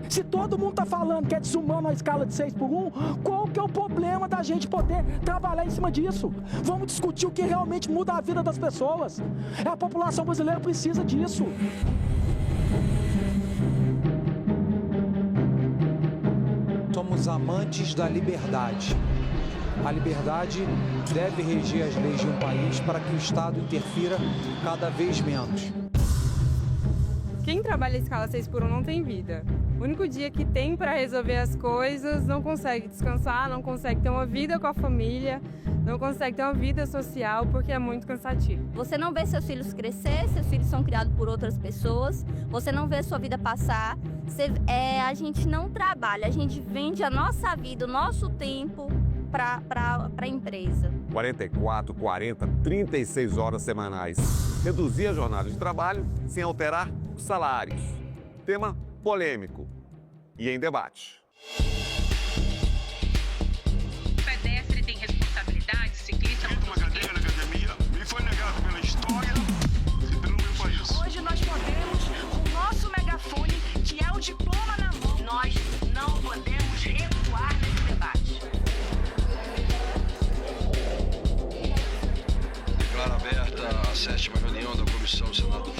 Se todo mundo tá falando que é desumano a escala de 6x1, qual que é o problema da gente poder trabalhar em cima disso? Vamos discutir o que realmente muda a vida das pessoas. A população brasileira precisa disso. Somos amantes da liberdade. A liberdade deve reger as leis de um país para que o Estado interfira cada vez menos. Quem trabalha a escala 6x1 não tem vida. O único dia que tem para resolver as coisas, não consegue descansar, não consegue ter uma vida com a família, não consegue ter uma vida social porque é muito cansativo. Você não vê seus filhos crescer, seus filhos são criados por outras pessoas, você não vê a sua vida passar, a gente não trabalha, a gente vende a nossa vida, o nosso tempo para a empresa. 44, 40, 36 horas semanais. Reduzir a jornada de trabalho sem alterar os salários. Tema polêmico e em debate. O pedestre tem responsabilidade, ciclista... Fiz uma cadeira na academia, me foi negado pela história e pelo meu país. Hoje nós podemos, com o nosso megafone, que é o diploma na mão, nós não podemos recuar nesse debate. Declaro aberta a 7ª reunião da Comissão Senado.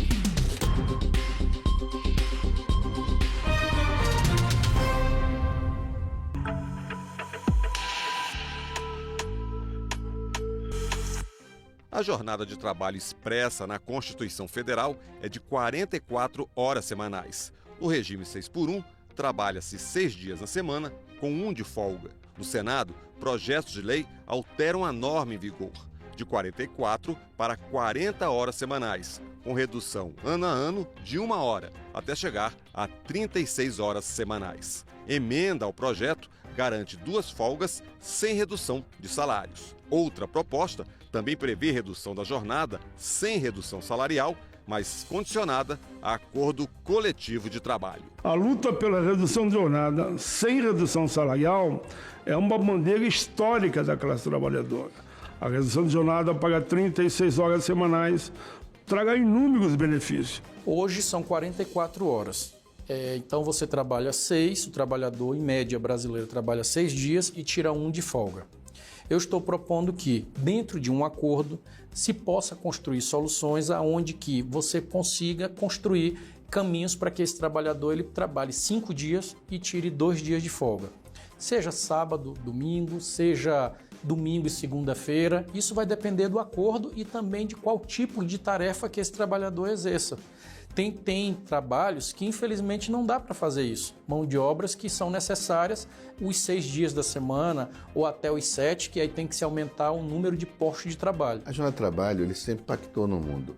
A jornada de trabalho expressa na Constituição Federal é de 44 horas semanais. No regime 6x1, trabalha-se 6 dias na semana, com 1 de folga. No Senado, projetos de lei alteram a norma em vigor, de 44 para 40 horas semanais, com redução ano a ano de 1 hora, até chegar a 36 horas semanais. Emenda ao projeto garante 2 folgas sem redução de salários. Outra proposta também prevê redução da jornada sem redução salarial, mas condicionada a acordo coletivo de trabalho. A luta pela redução de jornada sem redução salarial é uma bandeira histórica da classe trabalhadora. A redução de jornada para 36 horas semanais traga inúmeros benefícios. Hoje são 44 horas. Então você trabalha 6, o trabalhador em média brasileiro trabalha 6 dias e tira 1 de folga. Eu estou propondo que, dentro de um acordo, se possa construir soluções aonde que você consiga construir caminhos para que esse trabalhador ele trabalhe 5 dias e tire 2 dias de folga. Seja sábado, domingo, seja domingo e segunda-feira, isso vai depender do acordo e também de qual tipo de tarefa que esse trabalhador exerça. Tem trabalhos que infelizmente não dá para fazer isso. Mão de obras que são necessárias os 6 dias da semana ou até os 7, que aí tem que se aumentar o número de postos de trabalho. A jornada de trabalho ele sempre impactou no mundo.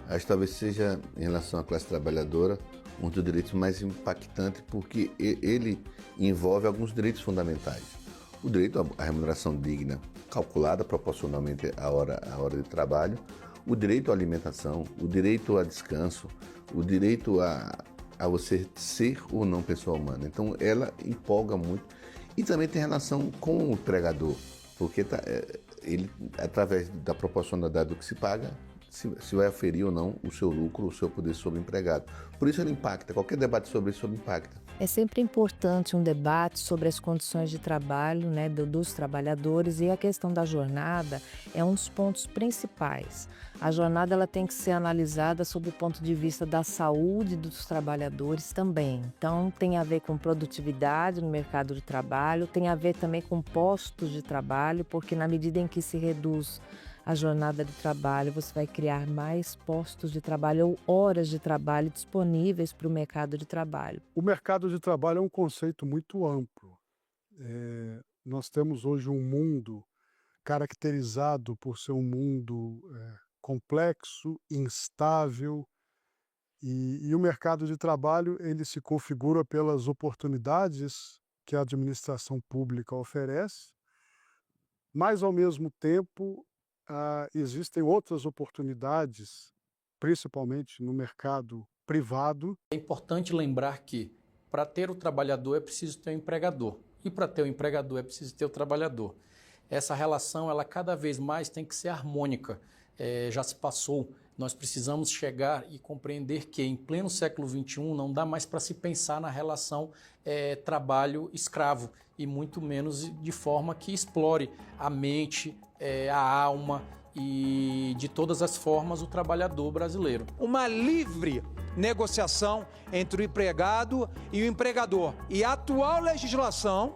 Acho que talvez seja, em relação à classe trabalhadora, um dos direitos mais impactantes porque ele envolve alguns direitos fundamentais. O direito à remuneração digna, calculada proporcionalmente à hora de trabalho, o direito à alimentação, o direito a descanso, o direito a você ser ou não pessoa humana. Então ela empolga muito e também tem relação com o empregador, porque ele, através da proporcionalidade do que se paga, se vai aferir ou não o seu lucro, o seu poder sobre o empregado. Por isso ele impacta, qualquer debate sobre isso impacta. É sempre importante um debate sobre as condições de trabalho, né, dos trabalhadores, e a questão da jornada é um dos pontos principais. A jornada ela tem que ser analisada sob o ponto de vista da saúde dos trabalhadores também. Então tem a ver com produtividade no mercado de trabalho, tem a ver também com postos de trabalho, porque na medida em que se reduz a jornada de trabalho, você vai criar mais postos de trabalho ou horas de trabalho disponíveis para o mercado de trabalho. O mercado de trabalho é um conceito muito amplo. Nós temos hoje um mundo caracterizado por ser um mundo complexo, instável, e o mercado de trabalho ele se configura pelas oportunidades que a administração pública oferece, mas ao mesmo tempo existem outras oportunidades, principalmente no mercado privado. É importante lembrar que para ter o trabalhador é preciso ter o empregador e para ter o empregador é preciso ter o trabalhador. Essa relação ela cada vez mais tem que ser harmônica. Já se passou Nós precisamos chegar e compreender que, em pleno século XXI, não dá mais para se pensar na relação trabalho-escravo, e muito menos de forma que explore a mente, a alma e, de todas as formas, o trabalhador brasileiro. Uma livre negociação entre o empregado e o empregador. E a atual legislação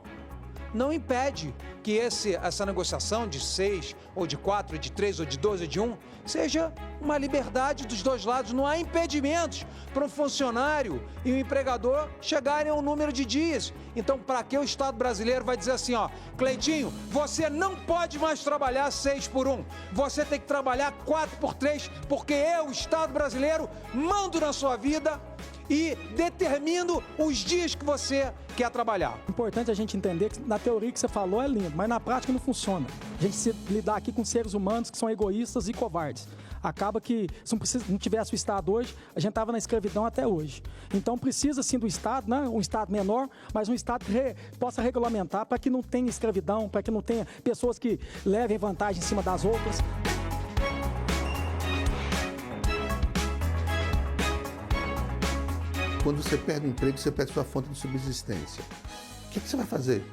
não impede que essa negociação de 6, ou de 4, de 3, ou de 2, ou de 1, seja uma liberdade dos dois lados. Não há impedimentos para um funcionário e o empregador chegarem a um número de dias. Então, para que o Estado brasileiro vai dizer assim, ó, Cleitinho, você não pode mais trabalhar 6 por 1, você tem que trabalhar 4 por 3, porque eu, o Estado brasileiro, mando na sua vida e determino os dias que você quer trabalhar. É importante a gente entender que na teoria que você falou é lindo, mas na prática não funciona. A gente se lidar aqui com seres humanos que são egoístas e covardes. Acaba que, se não tivesse o Estado hoje, a gente estava na escravidão até hoje. Então precisa sim do Estado, né? Um Estado menor, mas um Estado que possa regulamentar para que não tenha escravidão, para que não tenha pessoas que levem vantagem em cima das outras. Quando você perde o emprego, você perde sua fonte de subsistência. O que você vai fazer?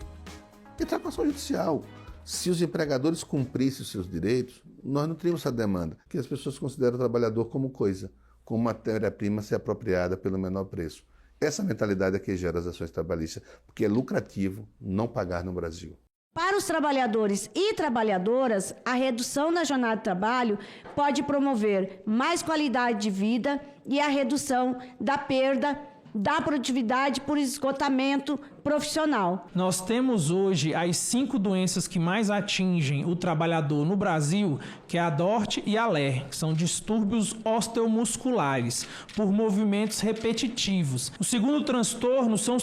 Entrar com ação judicial. Se os empregadores cumprissem os seus direitos, nós não teríamos essa demanda, que as pessoas consideram o trabalhador como coisa, como matéria-prima a ser apropriada pelo menor preço. Essa mentalidade é que gera as ações trabalhistas, porque é lucrativo não pagar no Brasil. Para os trabalhadores e trabalhadoras, a redução da jornada de trabalho pode promover mais qualidade de vida e a redução da perda da produtividade por esgotamento profissional. Nós temos hoje as 5 doenças que mais atingem o trabalhador no Brasil, que é a DORT e a LER, que são distúrbios osteomusculares por movimentos repetitivos. O segundo transtorno são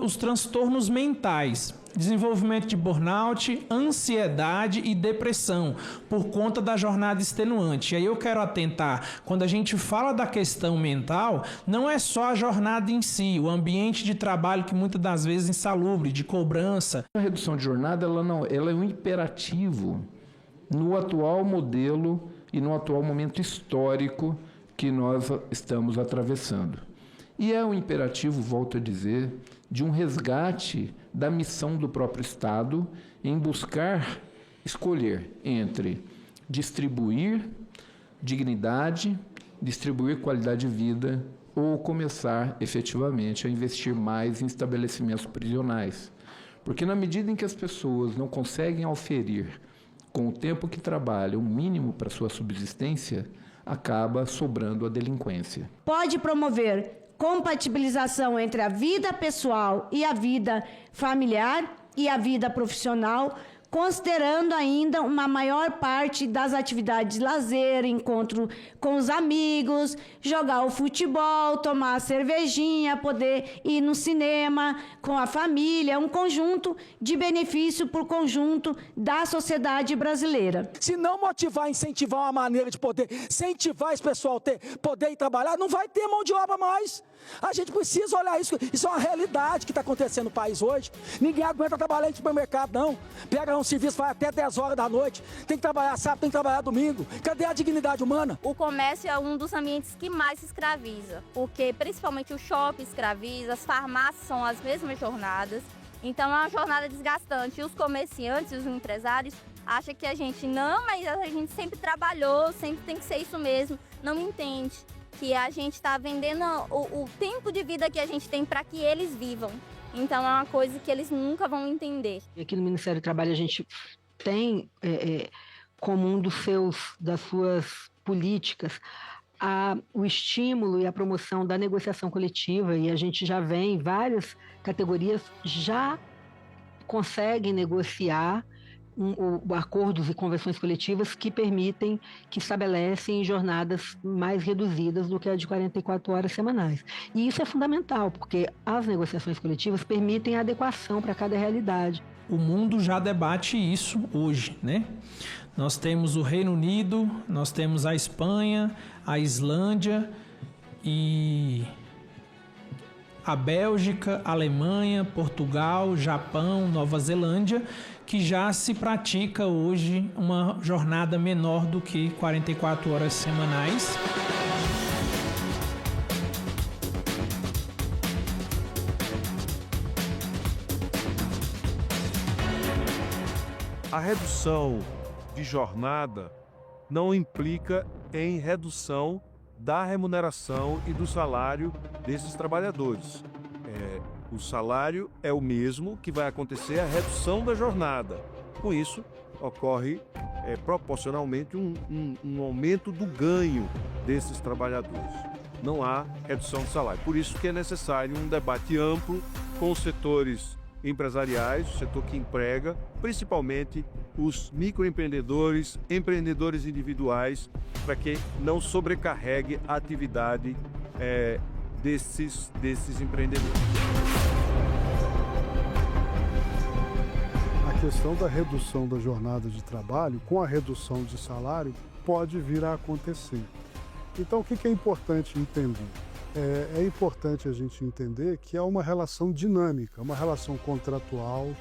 os transtornos mentais. Desenvolvimento de burnout, ansiedade e depressão por conta da jornada extenuante. E aí eu quero atentar, quando a gente fala da questão mental, não é só a jornada em si, o ambiente de trabalho que muitas das vezes é insalubre, de cobrança. A redução de jornada ela é um imperativo no atual modelo e no atual momento histórico que nós estamos atravessando. E é um imperativo, volto a dizer, de um resgate da missão do próprio Estado em buscar escolher entre distribuir dignidade, distribuir qualidade de vida ou começar efetivamente a investir mais em estabelecimentos prisionais. Porque na medida em que as pessoas não conseguem oferir com o tempo que trabalham um mínimo para sua subsistência, acaba sobrando a delinquência. Pode promover compatibilização entre a vida pessoal e a vida familiar e a vida profissional, considerando ainda uma maior parte das atividades de lazer, encontro com os amigos, jogar o futebol, tomar a cervejinha, poder ir no cinema com a família, um conjunto de benefício para o conjunto da sociedade brasileira. Se não motivar, incentivar uma maneira de poder incentivar esse pessoal a poder ir trabalhar, não vai ter mão de obra mais. A gente precisa olhar isso. Isso é uma realidade que está acontecendo no país hoje. Ninguém aguenta trabalhar em supermercado, não. Pega um serviço, vai até 10 horas da noite. Tem que trabalhar sábado, tem que trabalhar domingo. Cadê a dignidade humana? O comércio é um dos ambientes que mais se escraviza, porque principalmente o shopping escraviza, as farmácias são as mesmas jornadas. Então é uma jornada desgastante. E os comerciantes, os empresários, acham que a gente não, mas a gente sempre trabalhou, sempre tem que ser isso mesmo. Não entende que a gente está vendendo o tempo de vida que a gente tem para que eles vivam. Então é uma coisa que eles nunca vão entender. Aqui no Ministério do Trabalho a gente tem como um das suas políticas o estímulo e a promoção da negociação coletiva, e a gente já vê em várias categorias já conseguem negociar acordos e convenções coletivas que permitem, que estabelecem jornadas mais reduzidas do que a de 44 horas semanais. E isso é fundamental, porque as negociações coletivas permitem a adequação para cada realidade. O mundo já debate isso hoje, né? Nós temos o Reino Unido, nós temos a Espanha, a Islândia e a Bélgica, Alemanha, Portugal, Japão, Nova Zelândia, que já se pratica hoje uma jornada menor do que 44 horas semanais. A redução de jornada não implica em redução da remuneração e do salário desses trabalhadores. O salário é o mesmo, que vai acontecer a redução da jornada. Com isso, ocorre proporcionalmente um aumento do ganho desses trabalhadores. Não há redução de salário. Por isso que é necessário um debate amplo com os setores empresariais, o setor que emprega, principalmente os microempreendedores, empreendedores individuais, para que não sobrecarregue a atividade desses empreendedores. A questão da redução da jornada de trabalho, com a redução de salário, pode vir a acontecer. Então, o que é importante entender? É importante a gente entender que é uma relação dinâmica, uma relação contratual,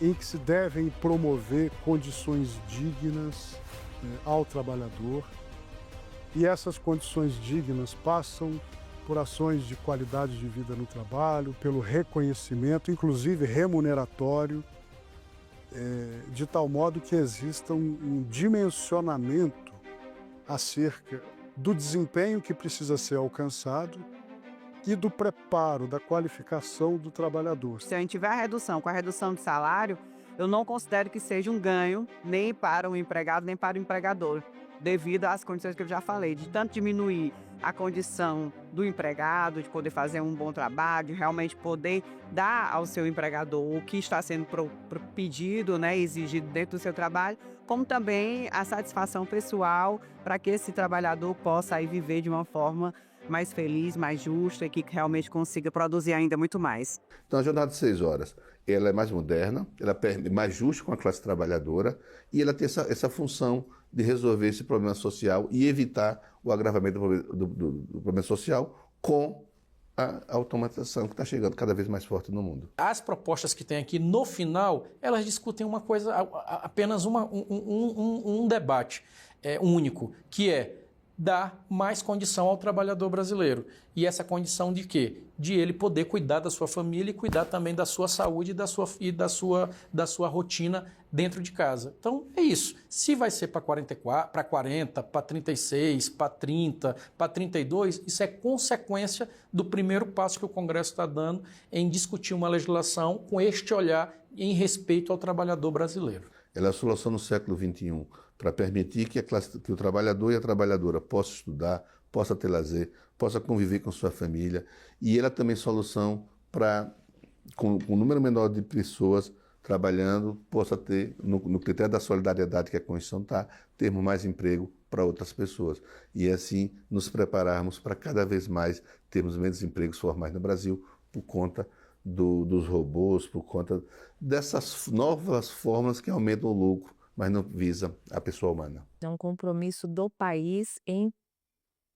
em que se devem promover condições dignas ao trabalhador. E essas condições dignas passam por ações de qualidade de vida no trabalho, pelo reconhecimento, inclusive remuneratório, de tal modo que exista um dimensionamento acerca do desempenho que precisa ser alcançado e do preparo, da qualificação do trabalhador. Se a gente tiver a redução com a redução de salário, eu não considero que seja um ganho nem para o empregado, nem para o empregador, devido às condições que eu já falei, de tanto diminuir a condição do empregado, de poder fazer um bom trabalho, de realmente poder dar ao seu empregador o que está sendo pedido, exigido dentro do seu trabalho, como também a satisfação pessoal para que esse trabalhador possa aí viver de uma forma mais feliz, mais justa e que realmente consiga produzir ainda muito mais. Então a jornada de 6 horas, ela é mais moderna, ela é mais justa com a classe trabalhadora e ela tem essa função de resolver esse problema social e evitar o agravamento do problema social com a automatização que está chegando cada vez mais forte no mundo. As propostas que tem aqui, no final, elas discutem uma coisa, apenas um debate único, que é dar mais condição ao trabalhador brasileiro. E essa condição de quê? De ele poder cuidar da sua família e cuidar também da sua saúde e da sua rotina dentro de casa. Então, é isso. Se vai ser para 44, para 40, para 36, para 30, para 32, isso é consequência do primeiro passo que o Congresso está dando em discutir uma legislação com este olhar em respeito ao trabalhador brasileiro. Ela é a solução no século XXI para permitir que o trabalhador e a trabalhadora possam estudar, possa ter lazer, possa conviver com sua família. E ela também é solução para, com um número menor de pessoas trabalhando, possa ter, no critério da solidariedade que a Constituição está, termos mais emprego para outras pessoas. E assim nos prepararmos para cada vez mais termos menos empregos formais no Brasil por conta dos robôs, por conta dessas novas formas que aumentam o lucro, mas não visa a pessoa humana. É um compromisso do país em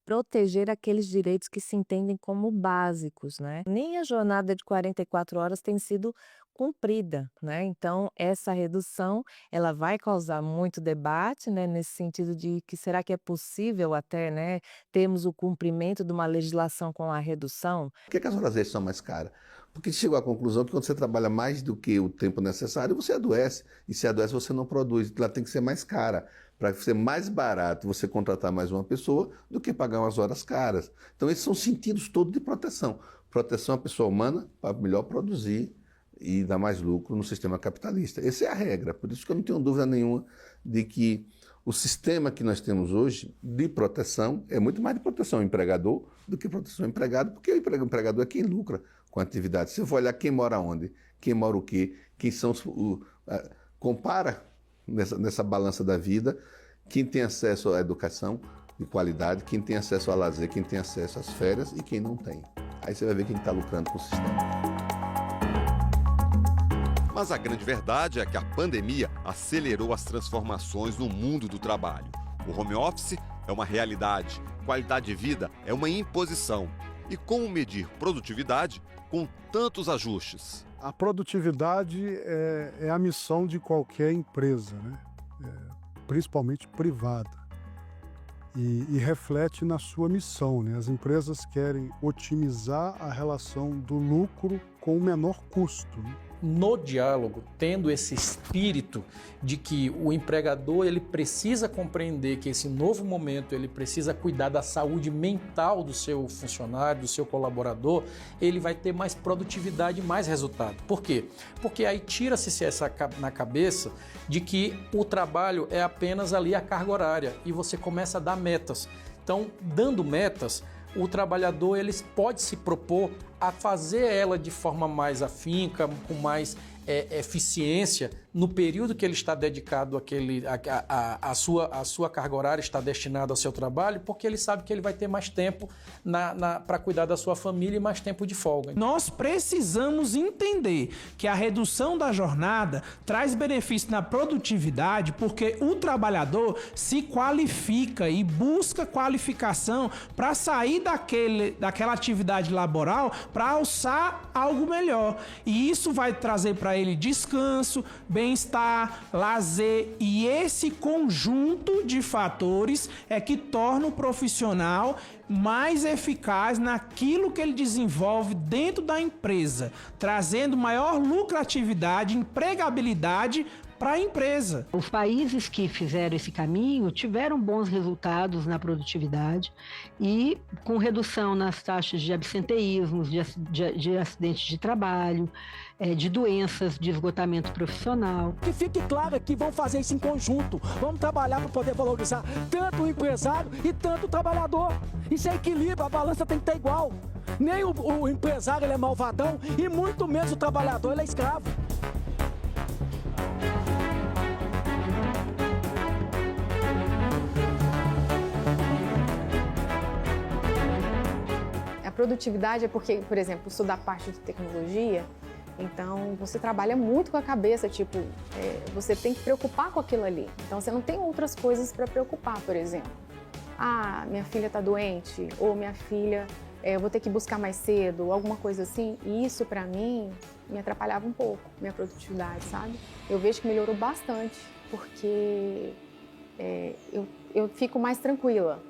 proteger aqueles direitos que se entendem como básicos, né? Nem a jornada de 44 horas tem sido cumprida, né? Então, essa redução, ela vai causar muito debate, né? Nesse sentido de que será que é possível até, né, termos o cumprimento de uma legislação com a redução? Por que as horas extras são mais caras? Porque chegou à conclusão que quando você trabalha mais do que o tempo necessário, você adoece. E se adoece, você não produz. Ela tem que ser mais cara. Para ser mais barato você contratar mais uma pessoa do que pagar umas horas caras. Então, esses são sentidos todos de proteção. Proteção à pessoa humana para melhor produzir e dar mais lucro no sistema capitalista. Essa é a regra. Por isso que eu não tenho dúvida nenhuma de que o sistema que nós temos hoje de proteção é muito mais de proteção ao empregador do que proteção ao empregado, porque o empregador é quem lucra com a atividade. Se você for olhar quem mora onde, quem mora o quê, quem são compara nessa balança da vida, quem tem acesso à educação de qualidade, quem tem acesso ao lazer, quem tem acesso às férias e quem não tem. Aí você vai ver quem está lucrando com o sistema. Mas a grande verdade é que a pandemia acelerou as transformações no mundo do trabalho. O home office é uma realidade, qualidade de vida é uma imposição. E como medir produtividade com tantos ajustes? A produtividade é a missão de qualquer empresa, né? Principalmente privada. E reflete na sua missão, né? As empresas querem otimizar a relação do lucro com o menor custo, né? No diálogo, tendo esse espírito de que o empregador ele precisa compreender que esse novo momento ele precisa cuidar da saúde mental do seu funcionário, do seu colaborador, ele vai ter mais produtividade e mais resultado. Por quê? Porque aí tira-se essa na cabeça de que o trabalho é apenas ali a carga horária e você começa a dar metas. Então, dando metas, o trabalhador ele pode se propor a fazer ela de forma mais afinca, com mais eficiência, no período que ele está dedicado a sua carga horária está destinada ao seu trabalho, porque ele sabe que ele vai ter mais tempo para cuidar da sua família e mais tempo de folga. Nós precisamos entender que a redução da jornada traz benefício na produtividade porque o trabalhador se qualifica e busca qualificação para sair daquela atividade laboral para alçar algo melhor. E isso vai trazer para ele descanso, bem-estar, lazer, e esse conjunto de fatores é que torna o profissional mais eficaz naquilo que ele desenvolve dentro da empresa, trazendo maior lucratividade, empregabilidade para a empresa. Os países que fizeram esse caminho tiveram bons resultados na produtividade e com redução nas taxas de absenteísmo, de acidentes de trabalho, de doenças, de esgotamento profissional. Que fique claro que vão fazer isso em conjunto. Vamos trabalhar para poder valorizar tanto o empresário e tanto o trabalhador. Isso é equilíbrio, a balança tem que estar igual. Nem o empresário ele é malvadão e muito menos o trabalhador ele é escravo. A produtividade é porque, por exemplo, eu sou da parte de tecnologia, então você trabalha muito com a cabeça, tipo, você tem que preocupar com aquilo ali. Então você não tem outras coisas para preocupar, por exemplo. Ah, minha filha está doente, ou minha filha, eu vou ter que buscar mais cedo, ou alguma coisa assim. E isso, para mim, me atrapalhava um pouco, minha produtividade, sabe? Eu vejo que melhorou bastante, porque eu fico mais tranquila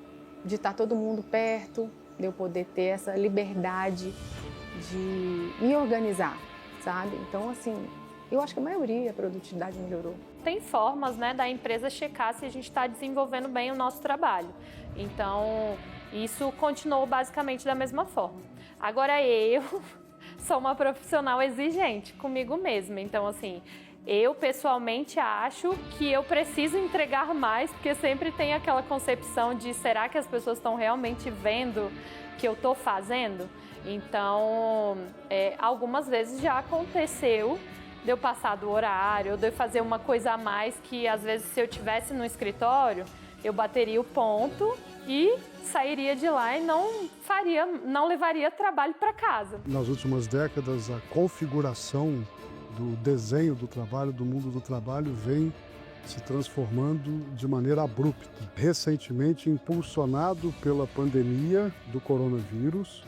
de estar todo mundo perto, de eu poder ter essa liberdade de me organizar, sabe? Então, assim, eu acho que a maioria, a produtividade melhorou. Tem formas, né, da empresa checar se a gente está desenvolvendo bem o nosso trabalho. Então, isso continuou basicamente da mesma forma. Agora, eu sou uma profissional exigente comigo mesma. Então, assim, eu pessoalmente acho que eu preciso entregar mais, porque sempre tem aquela concepção de será que as pessoas estão realmente vendo que eu estou fazendo? Então, algumas vezes já aconteceu de eu passar do horário, ou de eu fazer uma coisa a mais que às vezes se eu estivesse no escritório, eu bateria o ponto e sairia de lá e não levaria trabalho para casa. Nas últimas décadas, a configuração do desenho do trabalho, do mundo do trabalho, vem se transformando de maneira abrupta. Recentemente impulsionado pela pandemia do coronavírus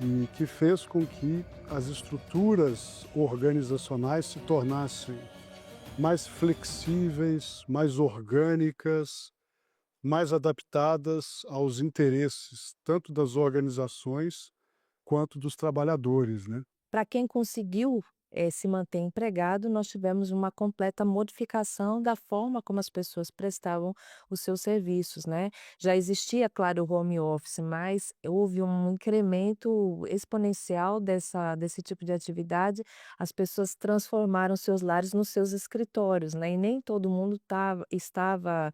e que fez com que as estruturas organizacionais se tornassem mais flexíveis, mais orgânicas, mais adaptadas aos interesses tanto das organizações quanto dos trabalhadores, né? Para quem conseguiu se manter empregado, nós tivemos uma completa modificação da forma como as pessoas prestavam os seus serviços, né? Já existia, claro, o home office, mas houve um incremento exponencial desse tipo de atividade. As pessoas transformaram seus lares nos seus escritórios, né? E nem todo mundo estava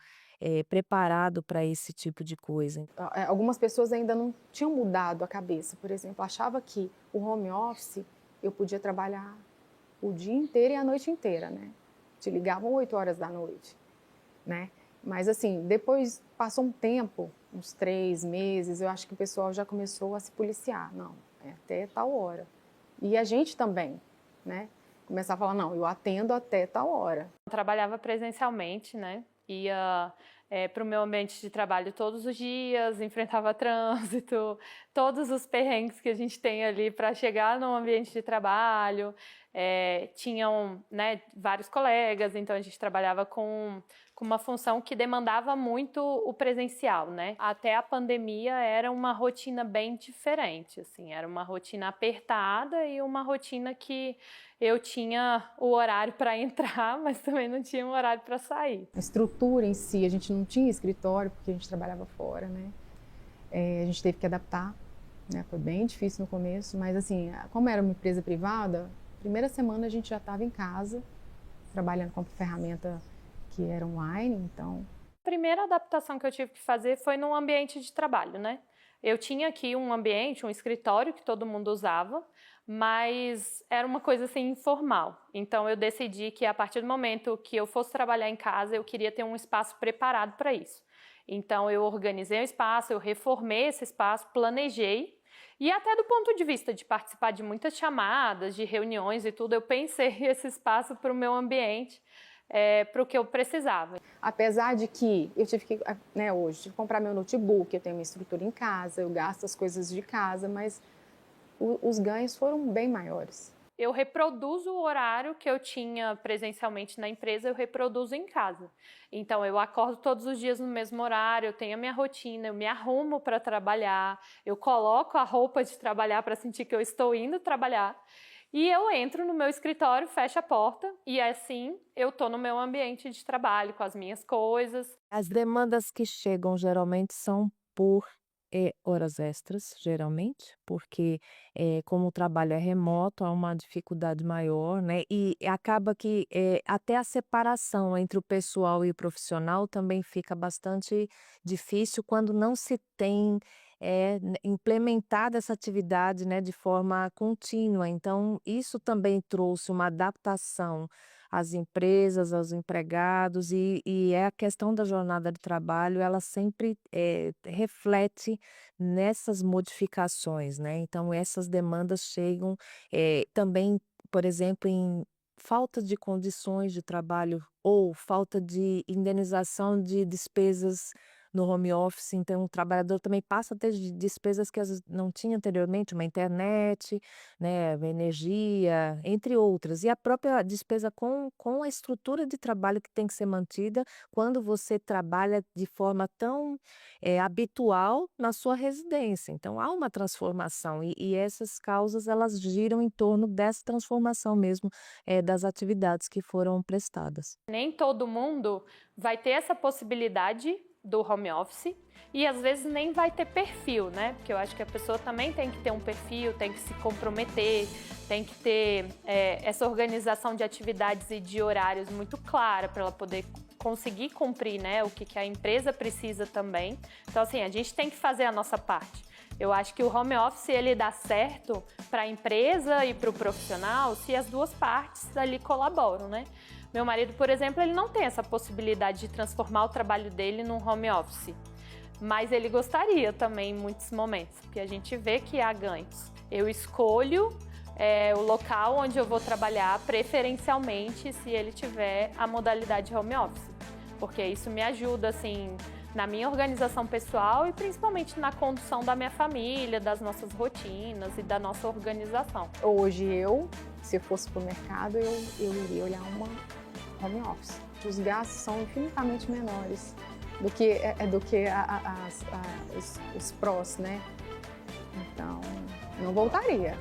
preparado para esse tipo de coisa. Algumas pessoas ainda não tinham mudado a cabeça, por exemplo, achava que o home office eu podia trabalhar o dia inteiro e a noite inteira, né? Te ligavam 8 horas da noite, né? Mas assim, depois passou um tempo, uns 3 meses, eu acho que o pessoal já começou a se policiar. Não, é até tal hora. E a gente também, né? Começar a falar, não, eu atendo até tal hora. Eu trabalhava presencialmente, né? Ia para o meu ambiente de trabalho todos os dias, enfrentava trânsito, todos os perrengues que a gente tem ali para chegar no ambiente de trabalho. Tinham, né, vários colegas, então a gente trabalhava com uma função que demandava muito o presencial, né? Até a pandemia era uma rotina bem diferente, assim, era uma rotina apertada e uma rotina que eu tinha o horário para entrar, mas também não tinha um horário para sair. A estrutura em si, a gente não tinha escritório porque a gente trabalhava fora, né? A gente teve que adaptar, né? Foi bem difícil no começo, mas assim, como era uma empresa privada, primeira semana a gente já estava em casa, trabalhando com ferramenta que era online, então... A primeira adaptação que eu tive que fazer foi num ambiente de trabalho, né? Eu tinha aqui um ambiente, um escritório que todo mundo usava, mas era uma coisa assim informal. Então eu decidi que a partir do momento que eu fosse trabalhar em casa, eu queria ter um espaço preparado para isso. Então eu organizei o espaço, eu reformei esse espaço, planejei. E até do ponto de vista de participar de muitas chamadas, de reuniões e tudo, eu pensei esse espaço para o meu ambiente, para o que eu precisava. Apesar de que eu tive que, né, hoje, tive que comprar meu notebook, eu tenho minha estrutura em casa, eu gasto as coisas de casa, mas os ganhos foram bem maiores. Eu reproduzo o horário que eu tinha presencialmente na empresa, eu reproduzo em casa. Então, eu acordo todos os dias no mesmo horário, eu tenho a minha rotina, eu me arrumo para trabalhar, eu coloco a roupa de trabalhar para sentir que eu estou indo trabalhar. E eu entro no meu escritório, fecho a porta e assim eu estou no meu ambiente de trabalho, com as minhas coisas. As demandas que chegam geralmente são por horas extras, geralmente, porque como o trabalho é remoto, há uma dificuldade maior, né? E acaba que até a separação entre o pessoal e o profissional também fica bastante difícil quando não se tem implementada essa atividade, né, de forma contínua. Então, isso também trouxe uma adaptação às empresas, aos empregados, e a questão da jornada de trabalho, ela sempre reflete nessas modificações, né? Então, essas demandas chegam também, por exemplo, em falta de condições de trabalho ou falta de indenização de despesas no home office. Então o trabalhador também passa a ter despesas que às vezes não tinha anteriormente, uma internet, né, energia, entre outras. E a própria despesa com a estrutura de trabalho que tem que ser mantida quando você trabalha de forma tão habitual na sua residência. Então há uma transformação e essas causas, elas giram em torno dessa transformação mesmo das atividades que foram prestadas. Nem todo mundo vai ter essa possibilidade do home office e às vezes nem vai ter perfil, né? Porque eu acho que a pessoa também tem que ter um perfil, tem que se comprometer, tem que ter essa organização de atividades e de horários muito clara para ela poder conseguir cumprir, né, o que a empresa precisa também. Então, assim, a gente tem que fazer a nossa parte. Eu acho que o home office, ele dá certo para a empresa e para o profissional se as duas partes ali colaboram, né? Meu marido, por exemplo, ele não tem essa possibilidade de transformar o trabalho dele num home office, mas ele gostaria também em muitos momentos, porque a gente vê que há ganhos. Eu escolho o local onde eu vou trabalhar preferencialmente se ele tiver a modalidade home office, porque isso me ajuda, assim, na minha organização pessoal e principalmente na condução da minha família, das nossas rotinas e da nossa organização. Hoje se eu fosse para o mercado, eu iria olhar uma home office. Os gastos são infinitamente menores do que os prós, né? Então, não voltaria.